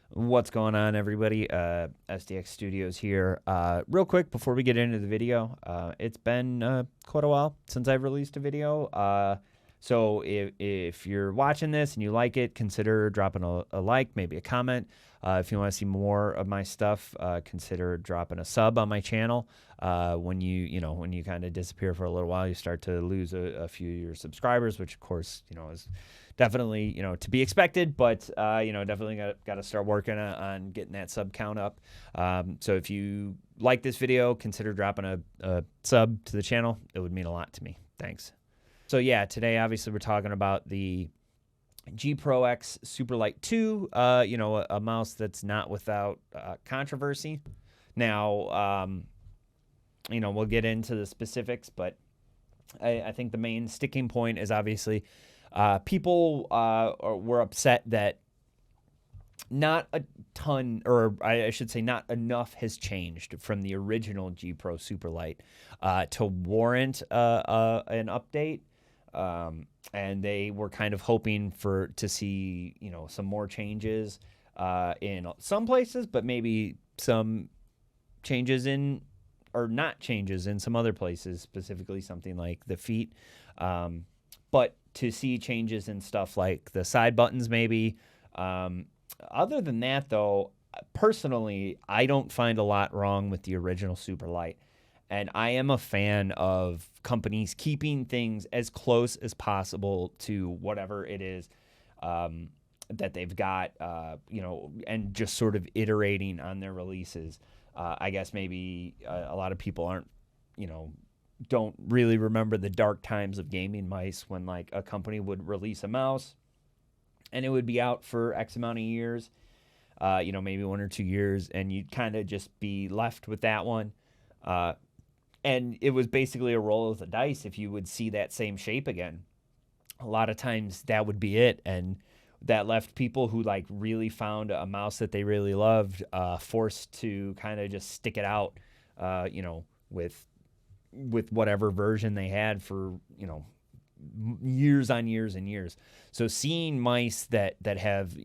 What's going on, everybody? SDX Studios here. Real quick, before we get into the video, it's been quite a while since I've released a video. So if you're watching this and you like it, consider dropping a like, maybe a comment. If you want to see more of my stuff, consider dropping a sub on my channel. When you kind of disappear for a little while, you start to lose a few of your subscribers, which of course, is definitely, to be expected, but, definitely got to start working on getting that sub count up. So if you like this video, consider dropping a sub to the channel. It would mean a lot to me. Thanks. So yeah, today, obviously, we're talking about the G Pro X Superlight 2, a mouse that's not without controversy. Now, we'll get into the specifics, but I think the main sticking point is obviously people were upset that not a ton, or I should say not enough has changed from the original G Pro Superlight to warrant an update. And they were kind of hoping to see, some more changes in some places, but maybe some changes or not changes in some other places, specifically something like the feet. But to see changes in stuff like the side buttons, maybe. Other than that, though, personally, I don't find a lot wrong with the original Superlight. And I am a fan of companies keeping things as close as possible to whatever it is that they've got, and just sort of iterating on their releases. I guess maybe a lot of people don't really remember the dark times of gaming mice when like a company would release a mouse and it would be out for X amount of years, maybe 1 or 2 years, and you'd kind of just be left with that one. And it was basically a roll of the dice if you would see that same shape again. A lot of times that would be it. And that left people who like really found a mouse that they really loved, forced to kind of just stick it out, with whatever version they had for, years on years and years. So seeing mice that have,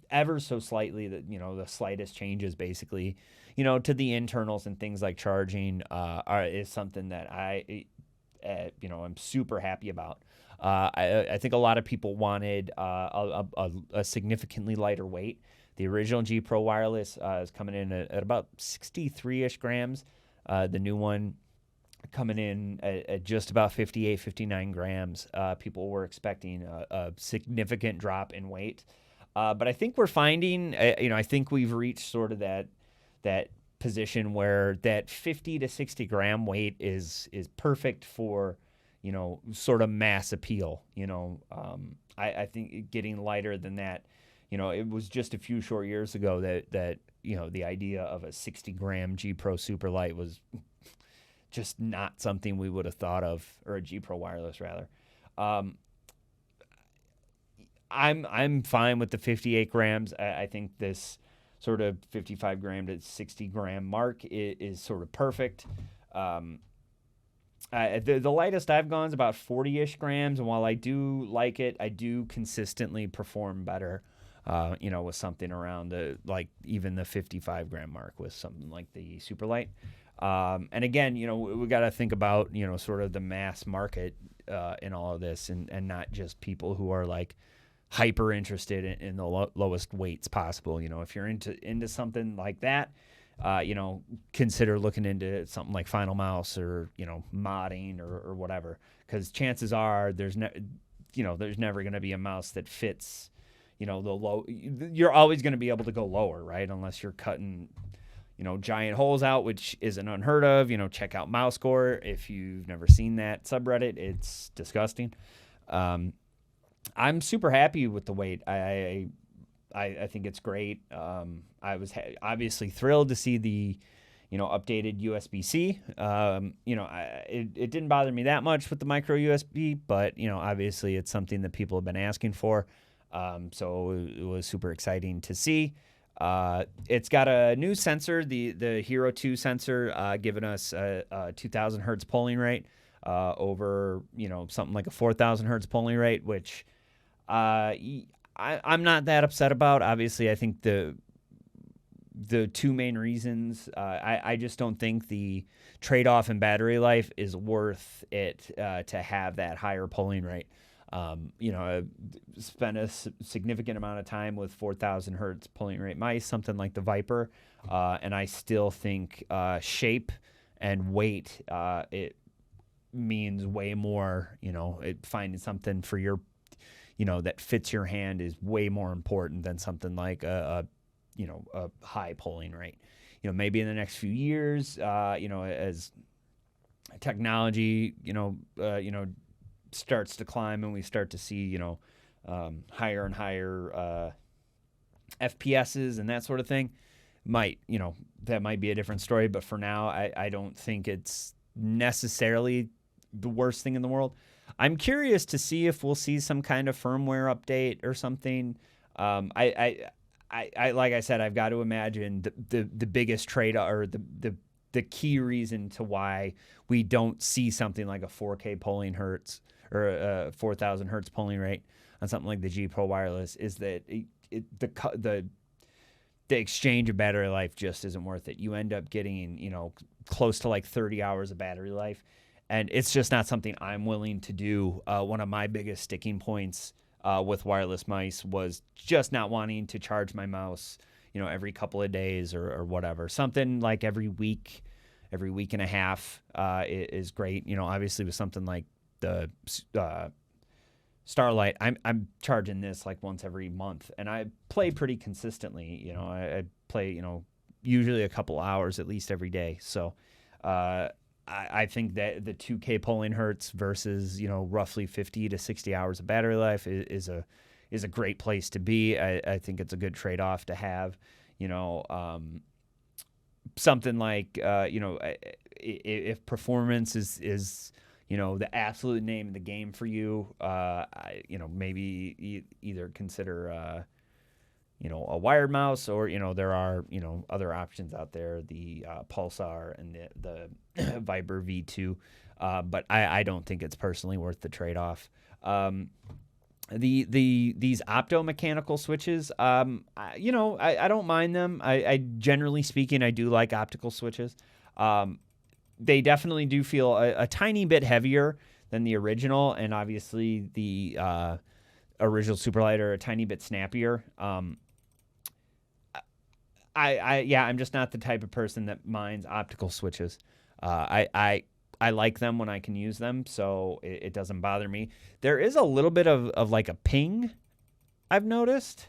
ever so slightly, the slightest changes basically, to the internals and things like charging is something that I'm super happy about. I think a lot of people wanted a significantly lighter weight. The original G Pro wireless is coming in at about 63-ish grams. The new one coming in at just about 58, 59 grams. People were expecting a significant drop in weight. But I think we're finding, I think we've reached sort of that position where that 50 to 60 gram weight is perfect for, sort of mass appeal. I think getting lighter than that, it was just a few short years ago that the idea of a 60 gram G Pro Superlight was just not something we would have thought of, or a G Pro wireless rather. I'm fine with the 58 grams. I think this sort of 55 gram to 60 gram mark is sort of perfect. The lightest I've gone is about 40-ish grams, and while I do like it, I do consistently perform better, with something around even the 55 gram mark with something like the Superlight. And again, we got to think about, sort of the mass market in all of this, and not just people who are like hyper interested in the lowest weights possible. If you're into something like that, consider looking into something like Finalmouse or, modding or whatever, because chances are there's never going to be a mouse that fits, the low. You're always going to be able to go lower, right? Unless you're cutting, giant holes out, which isn't unheard of. Check out MouseCore if you've never seen that subreddit. It's disgusting. I'm super happy with the weight. I think it's great. I was obviously thrilled to see the, updated USB-C. It didn't bother me that much with the micro USB, but, obviously it's something that people have been asking for. So it was super exciting to see. It's got a new sensor, the Hero 2 sensor, giving us a 2000 hertz polling rate over, something like a 4000 hertz polling rate, which I'm not that upset about. Obviously, I think the two main reasons, I just don't think the trade-off in battery life is worth it to have that higher polling rate. I spent a significant amount of time with 4,000 hertz polling rate mice, something like the Viper, and I still think shape and weight, it means way more. Finding something for your, that fits your hand is way more important than something like a high polling rate. Maybe in the next few years, as technology, starts to climb and we start to see, higher and higher FPSs and that sort of thing, that might be a different story. But for now, I don't think it's necessarily the worst thing in the world. I'm curious to see if we'll see some kind of firmware update or something. I like I said, I've got to imagine the biggest trade or the key reason to why we don't see something like a 4K polling hertz or a 4,000 hertz polling rate on something like the G Pro Wireless is that the exchange of battery life just isn't worth it. You end up getting, close to like 30 hours of battery life, and it's just not something I'm willing to do. One of my biggest sticking points with wireless mice was just not wanting to charge my mouse, every couple of days or whatever. Something like every week and a half is great. Obviously with something like the Starlight, I'm charging this like once every month, and I play pretty consistently. I play, usually a couple hours at least every day. So I think that the 2K polling hertz versus, roughly 50 to 60 hours of battery life is a great place to be. I think it's a good trade-off to have. Something like, if performance is the absolute name of the game for you, maybe either consider, a wired mouse, or, there are, other options out there, the Pulsar and the Viper V2. But I don't think it's personally worth the trade-off. These optomechanical switches, I don't mind them. I generally speaking, I do like optical switches. They definitely do feel a tiny bit heavier than the original, and obviously the original Superlight are a tiny bit snappier. I'm just not the type of person that minds optical switches. I like them when I can use them, so it doesn't bother me. There is a little bit of like a ping I've noticed,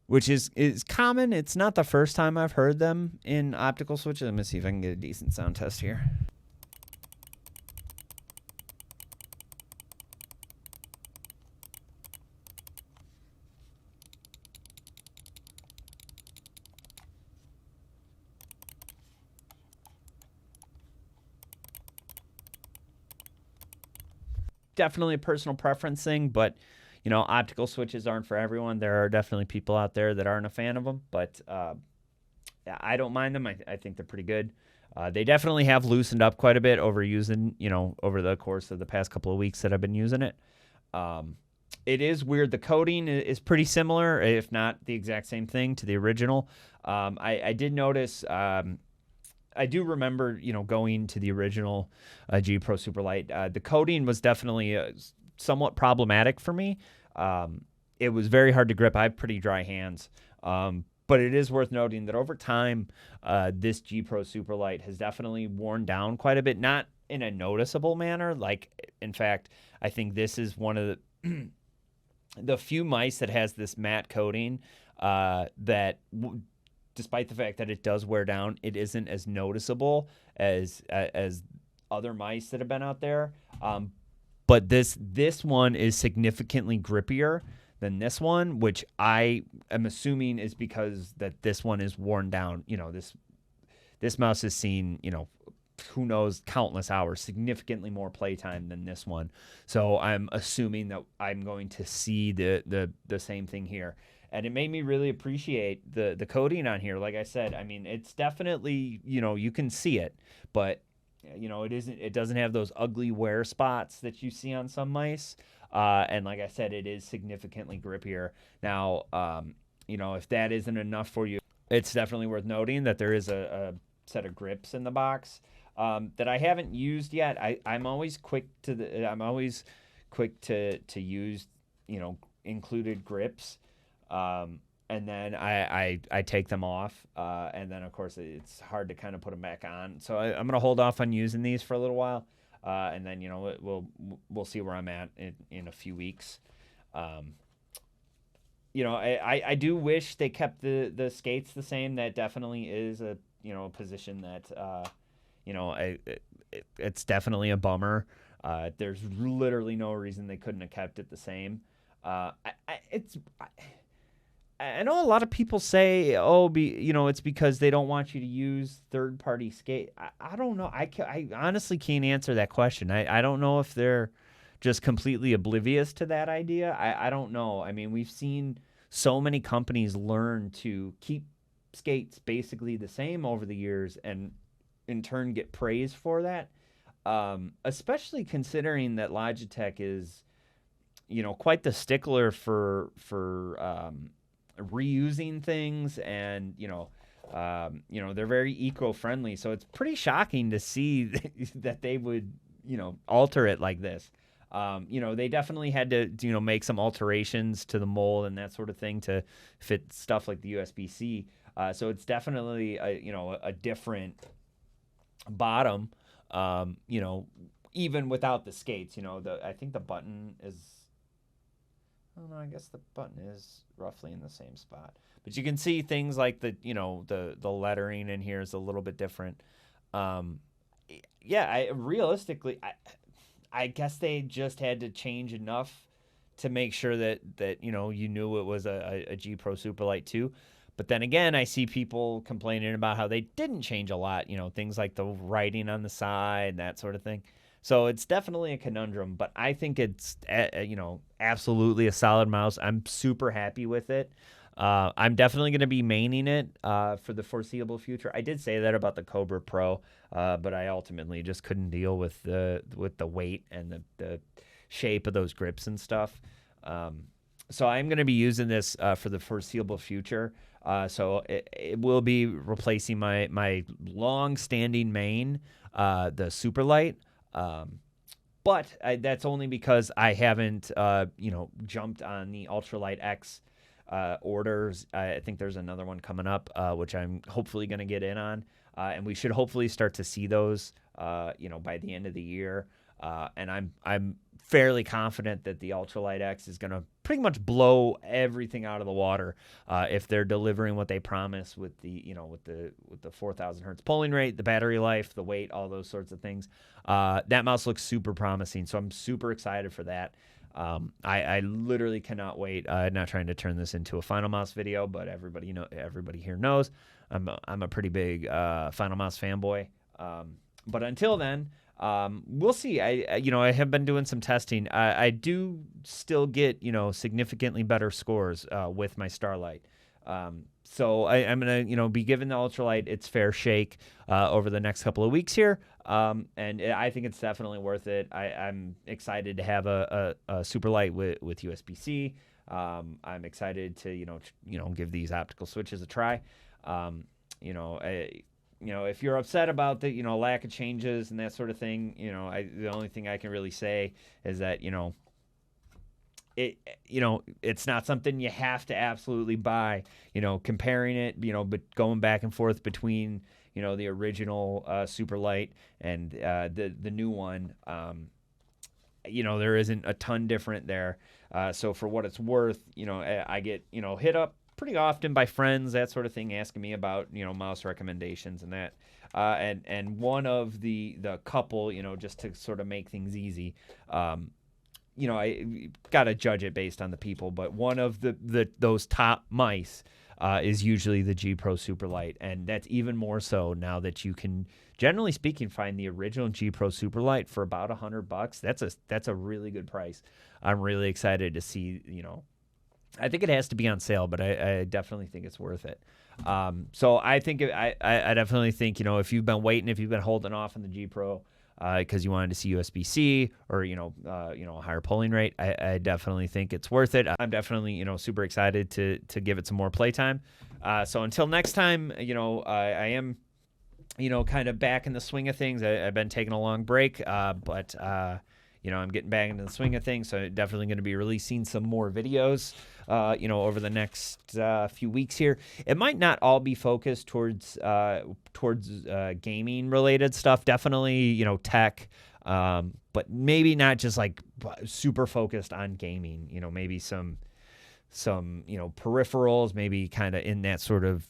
which is common. It's not the first time I've heard them in optical switches. Let me see if I can get a decent sound test here. Definitely a personal preference thing, but optical switches aren't for everyone. There are definitely people out there that aren't a fan of them, but I don't mind them. I think they're pretty good. They definitely have loosened up quite a bit over the course of the past couple of weeks that I've been using it. It is weird. The coating is pretty similar, if not the exact same thing to the original. I did notice. I do remember, going to the original G Pro Superlight. The coating was definitely somewhat problematic for me. It was very hard to grip. I have pretty dry hands. But it is worth noting that over time, this G Pro Superlight has definitely worn down quite a bit, not in a noticeable manner. Like, in fact, I think this is one of the few mice that has this matte coating that despite the fact that it does wear down, it isn't as noticeable as other mice that have been out there. But this one is significantly grippier than this one, which I am assuming is because that this one is worn down. This mouse has seen, who knows, countless hours, significantly more playtime than this one. So I'm assuming that I'm going to see the same thing here. And it made me really appreciate the coating on here. Like I said, I mean, it's definitely, you can see it, but it doesn't have those ugly wear spots that you see on some mice. And like I said, it is significantly grippier. Now, if that isn't enough for you, it's definitely worth noting that there is a set of grips in the box that I haven't used yet. I'm always quick to use, included grips. And then I take them off, and then of course it's hard to kind of put them back on. So I'm gonna hold off on using these for a little while, and then we'll see where I'm at in a few weeks. I do wish they kept the skates the same. That definitely is a position that it's definitely a bummer. There's literally no reason they couldn't have kept it the same. I know a lot of people say, it's because they don't want you to use third-party skate. I don't know. I honestly can't answer that question. I don't know if they're just completely oblivious to that idea. I don't know. I mean, we've seen so many companies learn to keep skates basically the same over the years and in turn get praise for that, especially considering that Logitech is, quite the stickler for reusing things, and they're very eco-friendly, so it's pretty shocking to see that they would alter it like this. They definitely had to make some alterations to the mold and that sort of thing to fit stuff like the USBC, so it's definitely a different bottom, even without the skates. I think the button is, I don't know, I guess the button is roughly in the same spot. But you can see things like the lettering in here is a little bit different. Realistically, I guess they just had to change enough to make sure that you knew it was a G Pro Superlight 2. But then again, I see people complaining about how they didn't change a lot, things like the writing on the side, that sort of thing. So it's definitely a conundrum, but I think it's, absolutely a solid mouse. I'm super happy with it. I'm definitely going to be maining it for the foreseeable future. I did say that about the Cobra Pro, but I ultimately just couldn't deal with the weight and the shape of those grips and stuff. So I'm going to be using this for the foreseeable future. So it will be replacing my long-standing main, the Superlight. But that's only because I haven't, jumped on the Ultralight X orders. I think there's another one coming up, which I'm hopefully going to get in on. And we should hopefully start to see those, by the end of the year. And I'm fairly confident that the Ultralight X is going to pretty much blow everything out of the water if they're delivering what they promise with the 4,000 hertz polling rate, the battery life, the weight, all those sorts of things. That mouse looks super promising, so I'm super excited for that. I literally cannot wait. Not trying to turn this into a Finalmouse video, but everybody here knows I'm a pretty big Finalmouse fanboy. But until then, we'll see. I have been doing some testing. I do still get, significantly better scores with my Starlight. So I'm going to, be giving the Ultralight its fair shake over the next couple of weeks here. And I think it's definitely worth it. I'm excited to have a Superlight with USB-C. I'm excited to, give these optical switches a try. If you're upset about the, lack of changes and that sort of thing, the only thing I can really say is that, it's not something you have to absolutely buy. Comparing it, but going back and forth between, the original Superlight and the new one, there isn't a ton different there. So for what it's worth, I get, hit up pretty often by friends, that sort of thing, asking me about, mouse recommendations and that. And one of the couple, just to sort of make things easy, I got to judge it based on the people, but one of those top mice is usually the G Pro Superlight, and that's even more so now that you can, generally speaking, find the original G Pro Superlight for about $100. That's a really good price. I'm really excited to see, I think it has to be on sale, but I definitely think it's worth it. So I think I definitely think, if you've been waiting, if you've been holding off on the G Pro, because you wanted to see USB-C or a higher polling rate, I definitely think it's worth it. I'm definitely super excited to give it some more playtime. So until next time, I am kind of back in the swing of things. I've been taking a long break, but I'm getting back into the swing of things. So definitely going to be releasing some more videos, over the next few weeks here. It might not all be focused towards gaming related stuff. Definitely, tech, but maybe not just like super focused on gaming. Maybe some peripherals, maybe kind of in that sort of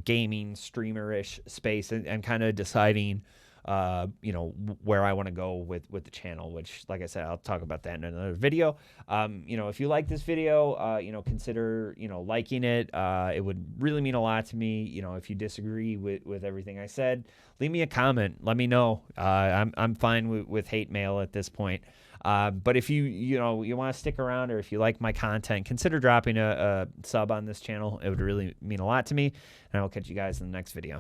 gaming streamer-ish space, and kind of deciding where I want to go with the channel, which, like I said, I'll talk about that in another video. If you like this video, consider liking it. It would really mean a lot to me. If you disagree with everything I said, leave me a comment. Let me know. I'm fine with hate mail at this point. But if you want to stick around, or if you like my content, consider dropping a sub on this channel. It would really mean a lot to me, and I will catch you guys in the next video.